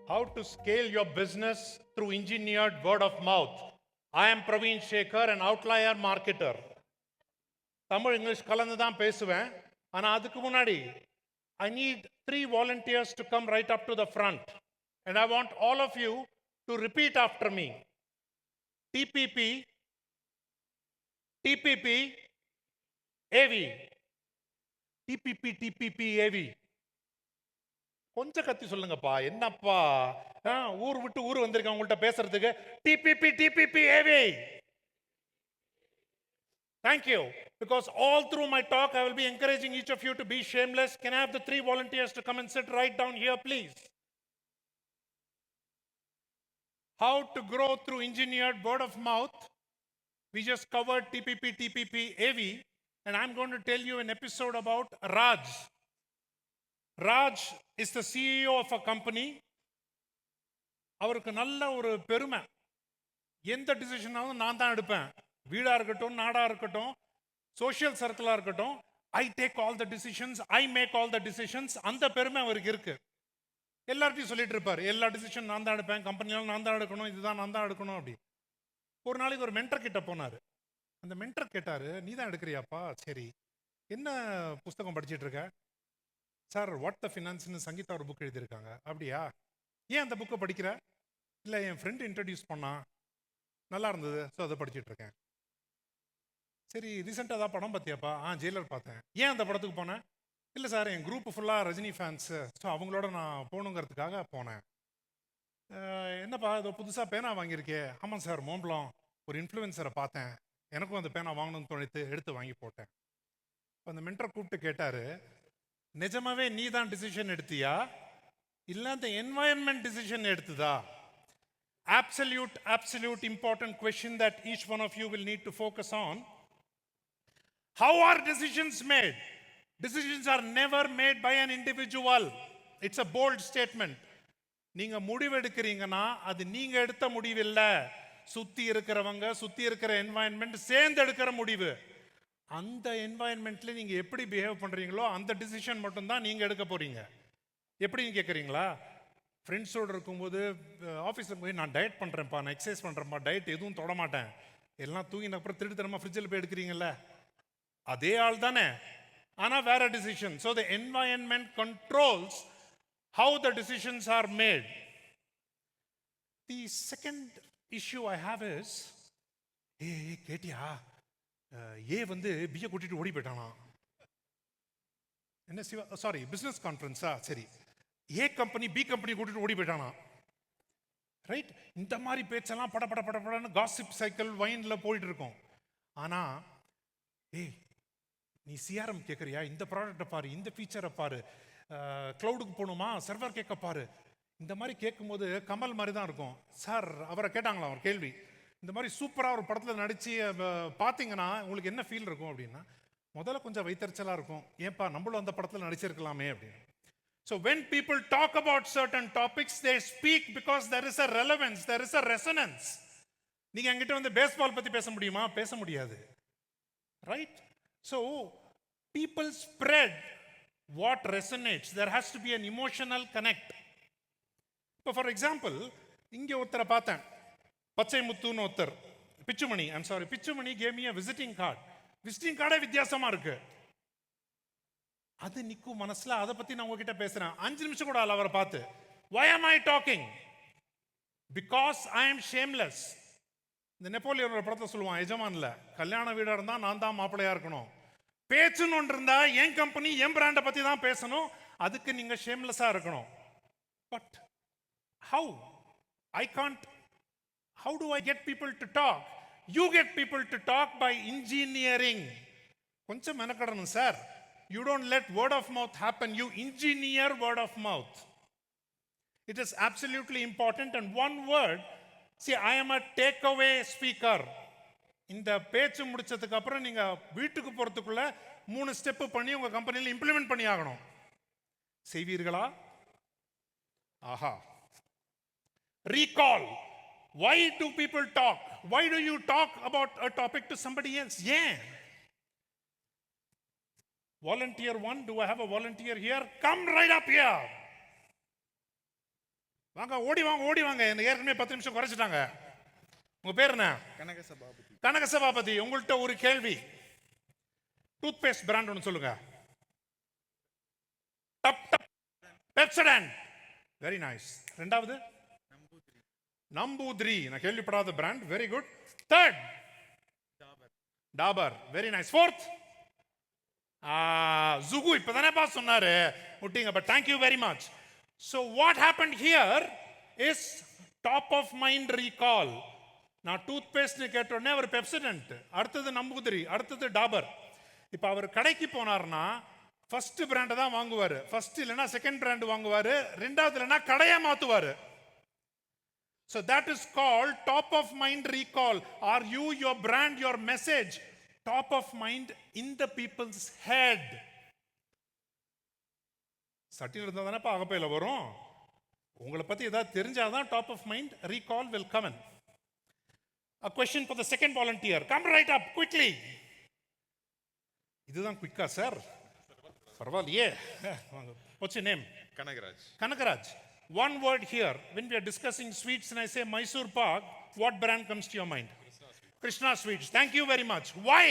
How to scale your business through engineered word of mouth. I am Pravin Shekar, an outlier marketer. Tamil English கலந்து தான் பேசுவேன். ஆனால் அதுக்கு முன்னாடி I need 3 volunteers to come right up to the front. And I want all of you to repeat after me. TPP, TPP, AV. TPP, TPP, AV. கொஞ்சம் கத்தி சொல்லுங்கப்பா. என்னப்பா ஊர் விட்டு ஊர் வந்திருக்கேன் உங்கள்கிட்ட பேசுறதுக்கு. டிபிபி டிபிபி ஏவி. Thank you. Because all through my talk, I will be encouraging each of you to be shameless. Can I have the 3 volunteers to come and sit right down here, please? How to grow through engineered word of mouth. We just covered TPP, TPP, AV. And I'm going to tell you an episode about Raj. Raj is the CEO of a company. அவருக்கு நல்ல ஒரு பெருமை. எந்த டிசிஷனாலும் நான் தான் எடுப்பேன். வீடா இருக்கட்டும், நாடா இருக்கட்டும், சோஷியல் சர்க்கிளா இருக்கட்டும், I take all the decisions, I make all the decisions. அந்த பெருமை அவருக்கு இருக்கு. எல்லார்ட்டையும் சொல்லிட்டு இருப்பார், எல்லா டிசிஷன் நான் தான் எடுப்பேன், கம்பெனியாலும் நான் தான் எடுக்கணும், இதுதான் நான் தான் எடுக்கணும் அப்படி. ஒரு நாளைக்கு ஒரு மென்டர் கிட்ட போனார். அந்த மென்டர் கேட்டாரு, நீ தான் எடுக்கிறியாப்பா? சரி, என்ன புஸ்தகம் படிச்சுட்டு இருக்க? சார், வாட் த ஃபினான்ஸ்னு சங்கீதா ஒரு புக் எழுதியிருக்காங்க. அப்படியா? ஏன் அந்த புக்கை படிக்கிற? இல்லை, என் ஃப்ரெண்டு இன்ட்ரடியூஸ் பண்ணான், நல்லா இருந்தது, ஸோ அதை படிச்சுட்டு இருக்கேன். சரி, ரீசெண்டாக ஏதாவது படம் பார்த்தியாப்பா? ஜெயிலர் பார்த்தேன். ஏன் அந்த படத்துக்கு போனேன்? இல்லை சார், என் குரூப் ஃபுல்லாக ரஜினி ஃபேன்ஸு, ஸோ அவங்களோட நான் போகணுங்கிறதுக்காக போனேன். என்னப்பா இதோ புதுசாக பேனா வாங்கியிருக்கே? ஆமாம் சார், மோம்பலம் ஒரு இன்ஃப்ளூயன்சரை பார்த்தேன், எனக்கும் அந்த பேனா வாங்கணும்னு தோணித்து எடுத்து வாங்கி போட்டேன். அந்த மென்டரை கூப்பிட்டு கேட்டார், நிஜமாவே நீ தான் டிசிஷன் எடுத்தியா இல்லை அந்த என்வாயன்மெண்ட் டிசிஷன் எடுத்துதா? Absolute important question that each one of you will need to focus on. How are decisions made? Decisions are never made by an individual. It's a bold statement. நீங்க முடிவு எடுக்கிறீங்கன்னா அது நீங்க எடுத்த முடிவு இல்ல, சுத்தி இருக்கிறவங்க, சுத்தி இருக்கிற என்வாயன்மெண்ட் சேர்ந்து எடுக்கிற முடிவு. அந்த என்வாயன்மெண்ட்ல நீங்க எப்படி பிஹேவ் பண்றீங்களோ அந்த டிசிஷன் மட்டும் தான் நீங்க எடுக்க போறீங்க. எப்படின்னு கேட்குறீங்களா? ஃப்ரெண்ட்ஸோடு இருக்கும்போது ஆஃபீஸில் போய் நான் டயட் பண்ணுறேன்ப்பா, நான் எக்ஸசைஸ் பண்ணுறேன்ப்பா, டயட் எதுவும் தொட மாட்டேன், எல்லாம் தூங்கின அப்புறம் திருட்டுத்தனமாக ஃப்ரிட்ஜில் போய் எடுக்கிறீங்கல்ல, அதே ஆள் தானே, ஆனால் வேற decision. So the environment controls how the decisions R mat. The second issue I have is, கேட்டியா ஏ வந்து பிஏ கூட்டிட்டு ஓடி போயிட்டானா? என்ன சிவா, சாரி, பிஸ்னஸ் கான்ஃபரன்ஸா? சரி, ஏ கம்பெனி பி கம்பெனி கூட்டிட்டு ஓடி போயிட்டானா? ரைட். இந்த மாதிரி பேச்செல்லாம் படன்னு காசிப் சைக்கிள் வைன்ல போயிட்டு இருக்கும். ஆனா நீ சிஆர்எம் கேட்குறியா? இந்த ப்ராடக்டை பாரு, இந்த ஃபீச்சரை பாரு, க்ளவுடுக்கு போகணுமா, சர்வர் கேட்க பாரு. இந்த மாதிரி கேட்கும்போது கமல் மாதிரி தான் இருக்கும். சார், அவரை கேட்டாங்களா ஒரு கேள்வி, இந்த மாதிரி சூப்பராக ஒரு படத்தில் நடித்து பார்த்தீங்கன்னா உங்களுக்கு என்ன ஃபீல் இருக்கும் அப்படின்னா, முதல்ல கொஞ்சம் வைத்தறிச்சலாக இருக்கும், ஏன்பா நம்மளும் அந்த படத்தில் நடிச்சிருக்கலாமே அப்படின்னு. So when people talk about certain topics, they speak because there is a relevance, there is a resonance. நீங்க என்கிட்ட வந்து பேஸ்பால் பத்தி பேச முடியுமா? பேச முடியாது. Right? So people spread what resonates. There has to be an emotional connect. இப்போ for example, இங்கே ஒருத்தரை பார்த்தேன், பச்சை முத்துன்னு ஒருத்தர், Pichumani, I'm sorry, Pichumani gave me a visiting card. Visiting கார்டே வித்தியாசமா இருக்கு. அது நிற்கும் மனசுல, அதை பத்தி நான் உங்ககிட்ட பேசுறேன். 5 நிமிஷம் கூட அவரை பார்த்து, why am I talking? Because I am shameless. இந்த நெப்போலியனோட படத்தை சொல்லுவான், எஜமான்ல, கல்யாண வீடா இருந்தா நான் தான் மாப்பிள்ளையா இருக்கணும், பேச்சுன்னு ஒன்று இருந்தா என் கம்பெனி என் பிராண்டை பத்தி தான் பேசணும், அதுக்கு நீங்க ஷேம்லெஸ்ஸா இருக்கணும். But how? I can't. How do I get people to talk? You get people to talk by engineering. கொஞ்சம் மெனக்கடணும் sir. You don't let word of mouth happen, you engineer word of mouth. It is absolutely important. And one word, see, I am a takeaway speaker. இந்த பேச்சு முடிச்சதுக்கு அப்புறம் நீங்க வீட்டுக்கு போறதுக்குள்ள 3 step பண்ணி உங்க கம்பெனியில் இம்ப்ளிமெண்ட் பண்ணி ஆகணும். செய்வீர்களா? ஆஹா. Recall. Why do people talk? Why do you talk about a topic to somebody else? ஏன்? Volunteer 1, do I have a volunteer here? Come right up here. வாங்க ஓடி வாங்க ஓடி வாங்க, என்ன ஏற்கனவே 10 நிமிஷம் குறைச்சிட்டாங்க. உங்க பேர் என்ன? கனக சபாபதி. உங்கள்கிட்ட ஒரு கேள்வி. டூத் பேஸ்ட் பிராண்ட் ஒன்று சொல்லுங்க. டப் டப் பெப்சடன்ட். Very nice. ரெண்டாவது நம்பூதிரி. நான் கேள்விப்படாத brand. Very good. Third Dabur. Very nice. Fourth ஜுகு. இப்பதானேப்பா சொன்னாரு முட்டிங்க, but thank you very much. So what happen here is top of mind recall. நான் டூத் பேஸ்ட்னு கேட்டோடனே அவர் பெப்சடன்ட், அடுத்தது நம்பூதிரி, அடுத்தது டாபர். இப்போ அவர் கடைக்கு போனார்னா ஃபர்ஸ்ட் பிராண்டை தான் வாங்குவார். ஃபர்ஸ்ட் இல்லைன்னா செகண்ட் பிராண்ட் வாங்குவார். ரெண்டாவது இல்லைன்னா கடையை மாற்றுவார். So that is called top of mind recall. Are you, your brand, your message top of mind in the people's head? சட்டில் இருந்தால் தானேப்பா அகப்பையில் வரும். உங்களை பற்றி ஏதாவது தெரிஞ்சாதான் top of mind recall will come in. A question for the second volunteer. Come right up quickly. இதுதான் குயிக்கா சார்? பரவாயில்லையே. What's your name? Kanagaraj. One word here. When we are discussing sweets and I say Mysore Pak, what brand comes to your mind? Krishna Sweets. Thank you very much. Why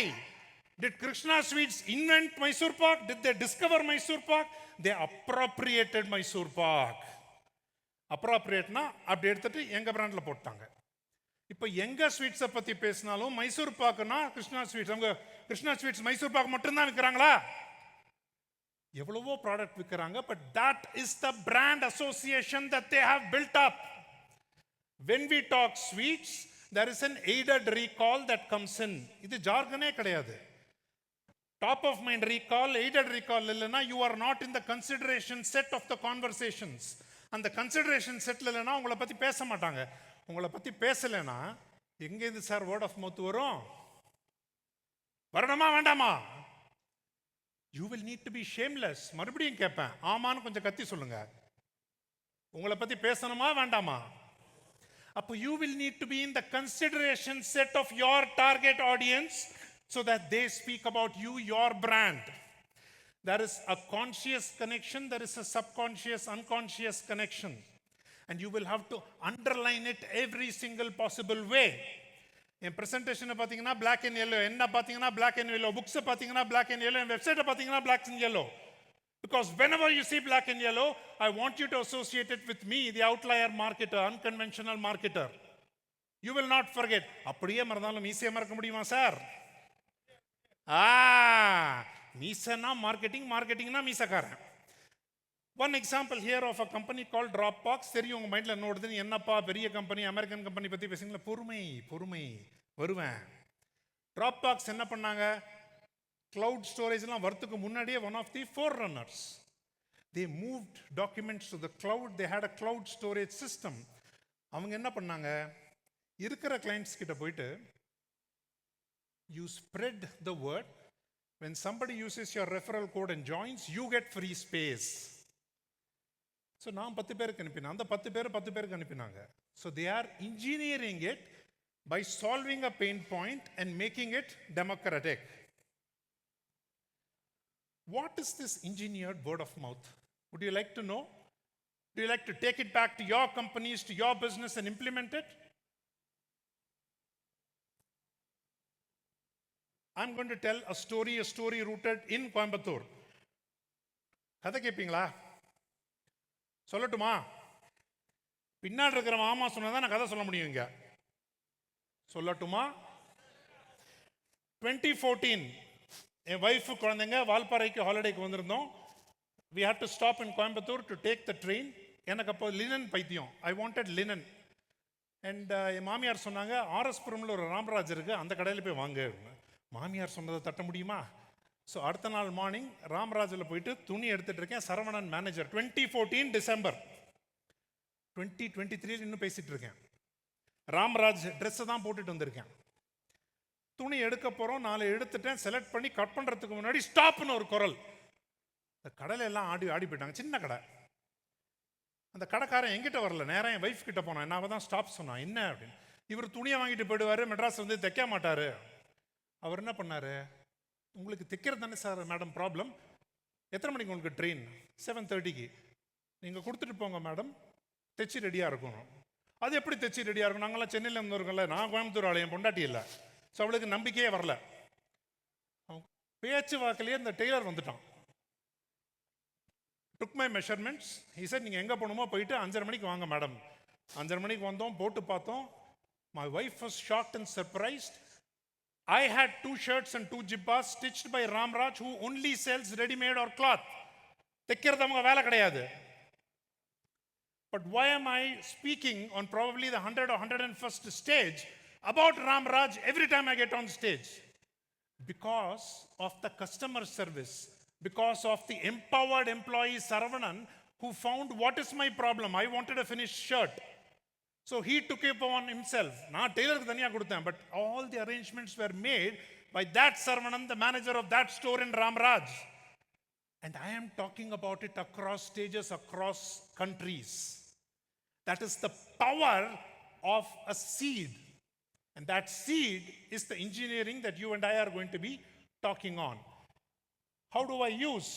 did Krishna Sweets invent Mysore Pak? Did they discover Mysore Pak? They appropriated Mysore Pak. Appropriateனா அப்படி எடுத்துட்டு எங்க பிராண்ட்ல போட்டாங்க. இப்போ எங்க ஸ்வீட்ஸை பத்தி பேசினாலும் Mysore பாக்குனா Krishna sweets. அவங்க கிருஷ்ணா ஸ்வீட்ஸ் மைசூர் பாக் மட்டும் தான் விற்கிறாங்களா? எவ்வளவோ ப்ராடக்ட் விற்கிறாங்க. But that is the brand association that they have built up. When we talk sweets there is an aided recall that comes in. இது ஜார்கனே கிடையாது. Top of mind recall, aided recall இல்லைன்னா you are not in the consideration set of the conversations. அந்த consideration செட்டில் இல்லைன்னா உங்களை பற்றி பேச மாட்டாங்க. உங்களை பற்றி பேசலைன்னா எங்கேருந்து சார் வேர்ட் ஆஃப் மவுத் வரும்? வரணுமா வேண்டாமா? You will need to be shameless. மறுபடியும் கேட்பேன், ஆமான்னு கொஞ்சம் கத்தி சொல்லுங்க. உங்களை பற்றி பேசணுமா வேண்டாமா? அப்போ you will need to be in the consideration set of your target audience so that they speak about you, your brand. There is a conscious connection, there is a subconscious, unconscious connection, and you will have to underline it every single possible way. என் பிரசன்டேஷனை பார்த்தீங்கன்னா black and yellow, என்ன பார்த்தீங்கன்னா black and yellow, புக்ஸை பார்த்தீங்கன்னா black and yellow, என் வெப்சைட்டை பார்த்தீங்கன்னா black and yellow. Because whenever you see black and yellow, I want you to associate it with me, the outlier marketer, unconventional marketer. You will not forget. அப்படியே மறந்தாலும் ஈஸியாக மறக்க முடியுமா சார்? மீசனா marketing, மார்க்கெட்டிங்னா மீசக்காரன். One example here of a company call Dropbox. தெரியும் உங்கள் மைண்டில் என்ன ஓடுதுன்னு. என்னப்பா பெரிய கம்பெனி, அமெரிக்கன் கம்பெனி பற்றி பேசுங்களா? பொறுமை வருவேன். Dropbox என்ன பண்ணாங்க? கிளவுட் ஸ்டோரேஜ்லாம் வரத்துக்கு முன்னாடியே one of the forerunners. They moved documents to the cloud. They had a cloud storage system. அவங்க என்ன பண்ணாங்க? இருக்கிற கிளைண்ட்ஸ் கிட்ட போயிட்டு you spread the word. When somebody uses your referral code and joins, you get free space. So நான் 10 பேருக்கு அனுப்பினேன், அந்த 10 பேருக்கு அனுப்பினாங்க. So they are engineering it by solving a pain point and making it democratic. What is this engineered word of mouth? Would you like to know? Do you like to take it back to your companies, to your business and implement it? I'm going to tell a story rooted in Coimbatore. கதை கேட்பீங்களா? சொல்லட்டுமா? பின்னாடி இருக்கிற மாமா சொன்னதான் நான் கதை சொல்ல முடியும். இங்க சொல்லட்டுமா? 2014 என் வைஃப் குழந்தைங்க வால்பாறைக்கு ஹாலிடேக்கு வந்திருந்தோம். We had to stop in Coimbatore to take the train. எனக்கு அப்போ லினன் பைத்தியம். I wanted linen. And என் மாமியார் சொன்னாங்க, ஆர்எஸ்புரமில் ஒரு ராமராஜ் இருக்கு, அந்த கடையில் போய் வாங்க. மாமியார் சொன்னதை தட்ட முடியுமா? ஸோ அடுத்த நாள் மார்னிங் ராமராஜில் போயிட்டு துணி எடுத்துகிட்டு இருக்கேன். சரவணன் மேனேஜர். 2014 டிசம்பர். 2023 இன்னும் பேசிகிட்டு இருக்கேன். ராமராஜ் ட்ரெஸ்ஸை தான் போட்டுட்டு வந்திருக்கேன். துணி எடுக்க போகிறோம். 4 எடுத்துட்டேன். செலக்ட் பண்ணி கட் பண்ணுறதுக்கு முன்னாடி ஸ்டாப்னு ஒரு குரல். இந்த கடையில் எல்லாம் ஆடி போயிட்டாங்க. சின்ன கடை. அந்த கடைக்காரன் எங்கிட்ட வரல, நேரம் என் வைஃப் கிட்ட போனான். என்ன தான் ஸ்டாப் சொன்னான். என்ன அப்படின்னு. இவர் துணியை வாங்கிட்டு போயிடுவார், மெட்ராஸ் வந்து தைக்க மாட்டார். அவர் என்ன பண்ணார்? உங்களுக்கு தைக்கிறது தானே சார் மேடம் ப்ராப்ளம். எத்தனை மணிக்கு உங்களுக்கு ட்ரெயின்? 7:30க்கு. நீங்கள் கொடுத்துட்டு போங்க மேடம், தைச்சி ரெடியாக இருக்கணும். அது எப்படி தைச்சி ரெடியாக இருக்கும்? நாங்களாம் சென்னையில் இருந்தவர்கள, நான் கோயம்புத்தூர் ஆலயம் பொண்டாட்டி இல்லை. ஸோ அவளுக்கு நம்பிக்கையே வரல. பேச்சு வாக்கிலேயே இந்த டெய்லர் வந்துட்டான். டுக் மை மெஷர்மெண்ட்ஸ். ஹி செட் நீங்கள் எங்கே போகணுமோ போயிட்டு 5:30 மணிக்கு வாங்க மேடம். 5:30 மணிக்கு வந்தோம், போட்டு பார்த்தோம். My wife was shocked and surprised. I had 2 shirts and 2 jibbas stitched by Ramraj, who only sells ready-made or cloth. தைக்கிறது அவங்க வேலை கிடையாது. But why am I speaking on probably the 100 or 101st stage about Ramraj every time I get on stage? Because of the customer service, because of the empowered employee Saravanan, who found what is my problem. I wanted a finished shirt. So he took it upon himself. நான் டெய்லருக்கு தனியாக கொடுத்தேன். But all the arrangements were made by that Saravanan, the manager of that store in Ramraj. And I am talking about it across stages, across countries. That is the power of a seed. And that seed is the engineering that you and I are going to be talking on. How do I use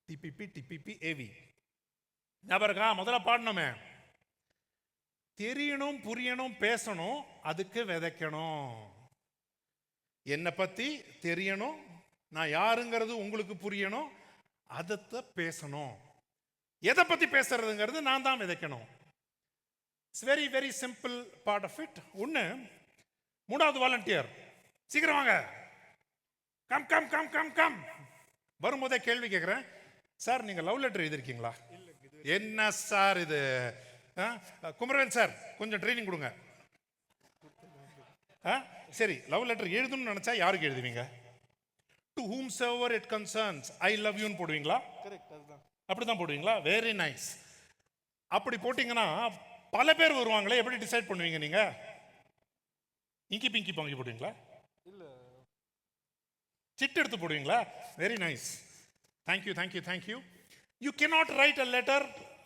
TPP, TPP, AV? ஞாபகா முதல்ல பாடணுமே. தெரியணும், புரியணும், பேசணும், அதுக்கு விதைக்கணும். என்னை பற்றி தெரியணும், நான் யாருங்கிறது உங்களுக்கு புரியணும், அதை பேசணும். எதை பற்றி பேசுறதுங்கிறது நான் தான் விதைக்கணும். It's very very simple part of it. ஒன்று, 3வது வாலண்டியர் சீக்கிரம் வாங்க, come come come come come. வரும்போதே கேள்வி கேட்குறேன், சார் நீங்கள் லவ் லெட்டர் எழுதிருக்கீங்களா? என்ன சார் இது? குமரவேல் சார் கொஞ்சம் ட்ரைனிங் கொடுங்க. சரி, லவ் லெட்டர் எழுதணும்னு நினைச்சா யாருக்கு எழுதுவீங்க? To whomsoever it concerns, I love யூன்னு போடுவீங்களா? அப்படிதான் போடுவீங்களா? Very nice. அப்படி போட்டீங்கன்னா பல பேர் வருவாங்களே, எப்படி டிசைட் பண்ணுவீங்க நீங்க? இங்கி பிங்கி பாங்கி போடுவீங்களா? இல்ல சிட்டு எடுத்து போடுவீங்களா? Very nice. Thank you thank you thank you. You cannot write a letter,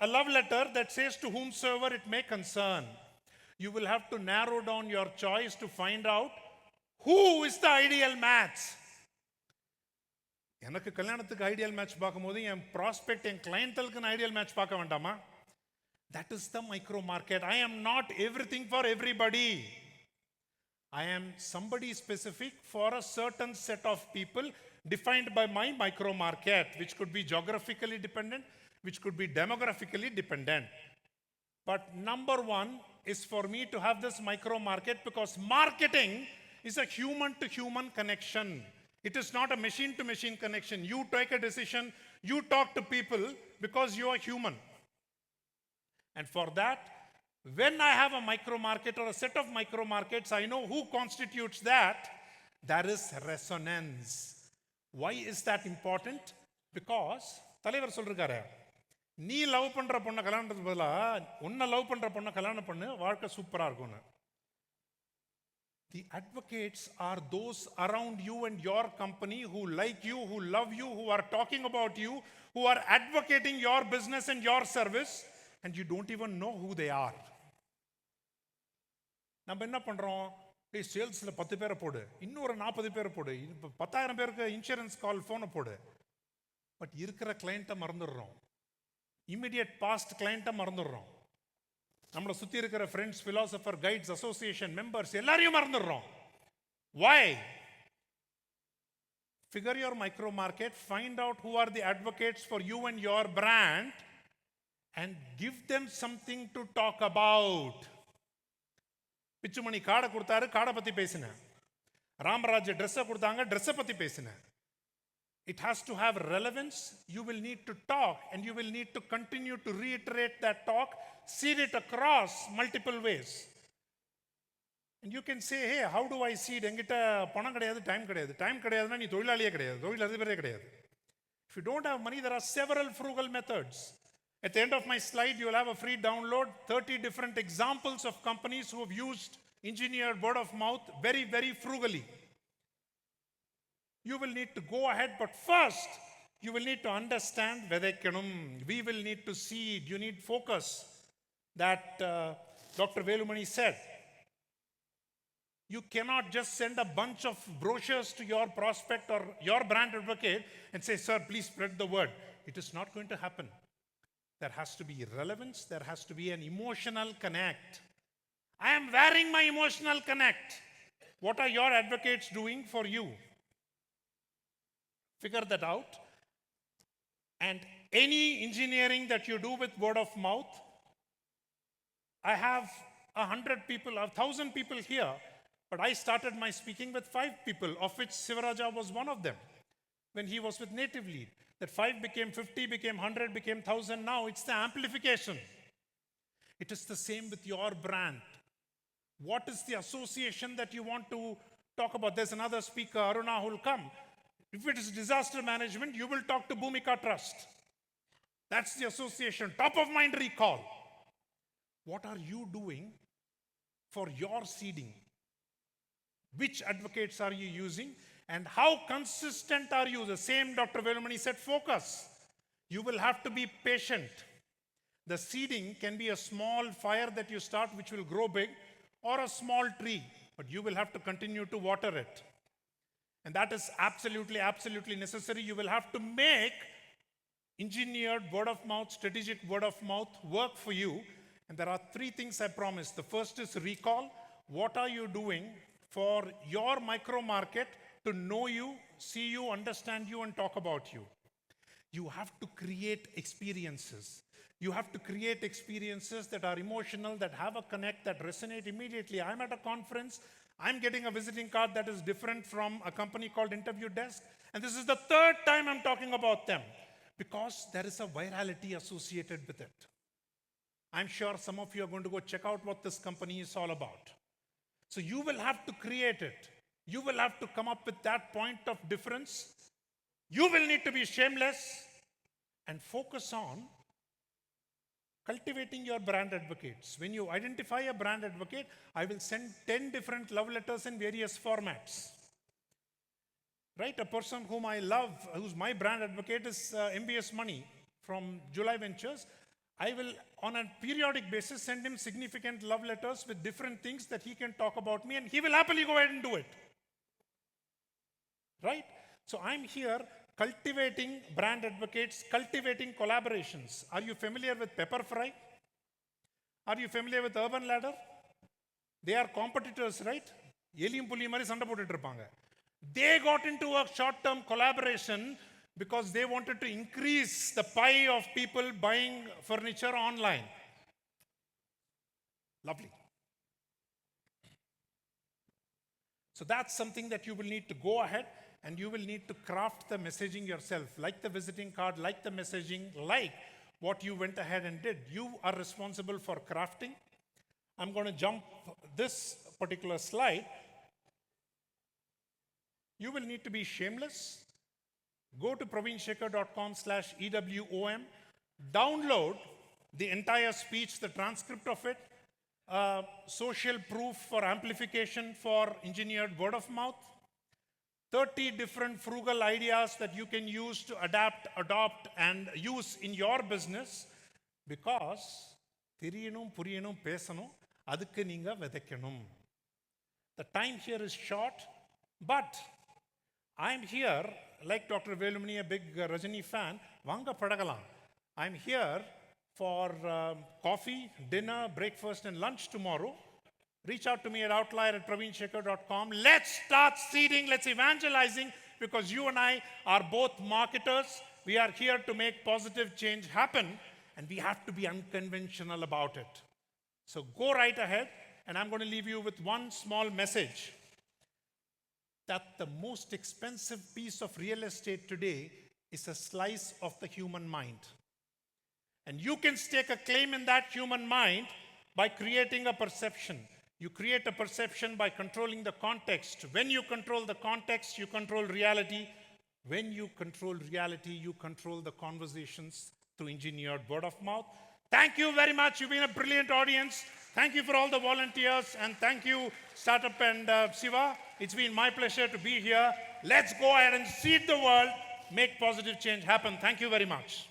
a love letter that says to whomsoever it may concern. You will have to narrow down your choice to find out who is the ideal match. எனக்கு கல்யாணத்துக்கு ideal match பார்க்கும்போது என் prospect, என் கிளையண்டலுக்கு நான் ideal match பார்க்க வேண்டாமா? That is the micro market. I am not everything for everybody. I am somebody specific for a certain set of people defined by my micro market, which could be geographically dependent, which could be demographically dependent. But number one is for me to have this micro market, because marketing is a human to human connection. It is not a machine to machine connection. You take a decision, you talk to people because you are human. And for that, when I have a micro market or a set of micro markets, I know who constitutes that. There is resonance. Why is that important? Because தலைவர் சொல்றாரு, நீ love பண்ற பொண்ணை கல்யாணத்துக்கு பதிலா உன்னை love பண்ற பொண்ணை கல்யாணம் பண்ணு, வாழ்க்கை சூப்பரா இருக்கும்னு. The advocates are those around you and your company who like you, who love you, who are talking about you, who are advocating your business and your service, and you don't even know who they are. நம்ம என்ன பண்றோம்? சேல்ஸ்ல 10 பேரை போடு, இன்னொரு 40 பேரை போடு, 10,000 பேருக்கு insurance கால் போனை போடு. பட் இருக்கிற கிளைண்ட்டை மறந்துடுறோம். இமிடியட் பாஸ்ட் கிளைண்ட்டை மறந்துடுறோம். நம்மளை சுற்றி இருக்கிற friends, philosopher, guides, association members எல்லாரையும் மறந்துடுறோம். Why? Figure your micro market, find out who are the advocates for you and your brand, and give them something to talk about. Pichumani காடை கொடுத்தாரு, காடை பற்றி பேசினேன். ராமராஜ் ட்ரெஸ்ஸை கொடுத்தாங்க, ட்ரெஸ்ஸை பற்றி பேசினேன். It has to have relevance. You will need to talk, and you will need to continue to reiterate that talk, seed it across multiple ways. And you can say, hey, how do I seed? என்கிட்ட பணம் கிடையாது, time கிடையாது. Time கிடையாதுன்னா நீ தொழிலாளியே கிடையாது, தொழில் அதிபரே கிடையாது. If you don't have money, there are several frugal methods. At the end of my slide, you will have a free download, 30 different examples of companies who have used engineered word of mouth very, very frugally. You will need to go ahead, but first, you will need to understand vedaikanum. We will need to seed. You need focus. That Dr. Velumani said. You cannot just send a bunch of brochures to your prospect or your brand advocate and say, sir, please spread the word. It is not going to happen. There has to be relevance. There has to be an emotional connect. I am wearing my emotional connect. What are your advocates doing for you? Figure that out. And any engineering that you do with word of mouth, I have 100 people, 1,000 people here, but I started my speaking with 5 people, of which Sivaraja was one of them when he was with Native Lead. That 5 became 50, became 100, became 1,000. Now it's the amplification. It is the same with your brand. What is the association that you want to talk about? There's another speaker, Aruna, who will come. If it is disaster management, you will talk to Bhumika Trust. That's the association. Top of mind recall. What are you doing for your seeding? Which advocates are you using? And how consistent are you? The same Dr. Velumani said, focus. You will have to be patient. The seeding can be a small fire that you start, which will grow big, or a small tree, but you will have to continue to water it. And that is absolutely, absolutely necessary. You will have to make engineered word of mouth, strategic word of mouth work for you. And there are 3 things I promise. The first is recall. What are you doing for your micro market to know you, see you, understand you, and talk about you? You have to create experiences. You have to create experiences that are emotional, that have a connect, that resonate immediately. I'm at a conference. I'm getting a visiting card that is different from a company called Interview Desk. And this is the 3rd time I'm talking about them because there is a virality associated with it. I'm sure some of you are going to go check out what this company is all about. So you will have to create it. You will have to come up with that point of difference. You will need to be shameless and focus on cultivating your brand advocates. When you identify a brand advocate, I will send 10 different love letters in various formats. Right? A person whom I love, who's my brand advocate, is MBS Money from July Ventures. I will, on a periodic basis, send him significant love letters with different things that he can talk about me, and he will happily go ahead and do it. Right? So I'm here cultivating brand advocates, cultivating collaborations. Are you familiar with Pepperfry? Are you familiar with Urban Ladder? They are competitors, right? They got into a short-term collaboration because they wanted to increase the pie of people buying furniture online. Lovely. So that's something that you will need to go ahead and you will need to craft the messaging yourself, like the visiting card, like the messaging, like what you went ahead and did. You are responsible for crafting. I'm going to jump this particular slide. You will need to be shameless. Go to pravinshekar.com/EWOM. Download the entire speech, the transcript of it, social proof for amplification for engineered word of mouth, 30 different frugal ideas that you can use to adapt, adopt, and use in your business because theriyanum, puriyanum, pesanum, adukku neenga vedaikanum. The time here is short, but I'm here, like Dr. Velumani, a big Rajani fan, vanga padagalam. I'm here for coffee, dinner, breakfast, and lunch tomorrow. Reach out to me at outlier@pravinshekar.com. Let's start seeding, let's evangelizing, because you and I are both marketers. We are here to make positive change happen, and we have to be unconventional about it. So go right ahead, and I'm going to leave you with one small message. That the most expensive piece of real estate today is a slice of the human mind. And you can stake a claim in that human mind by creating a perception. You create a perception by controlling the context. When you control the context, you control reality. When you control reality, you control the conversations through engineered word of mouth. Thank you very much. You've been a brilliant audience. Thank you for all the volunteers. And thank you, Startup and Siva. It's been my pleasure to be here. Let's go ahead and seed the world, make positive change happen. Thank you very much.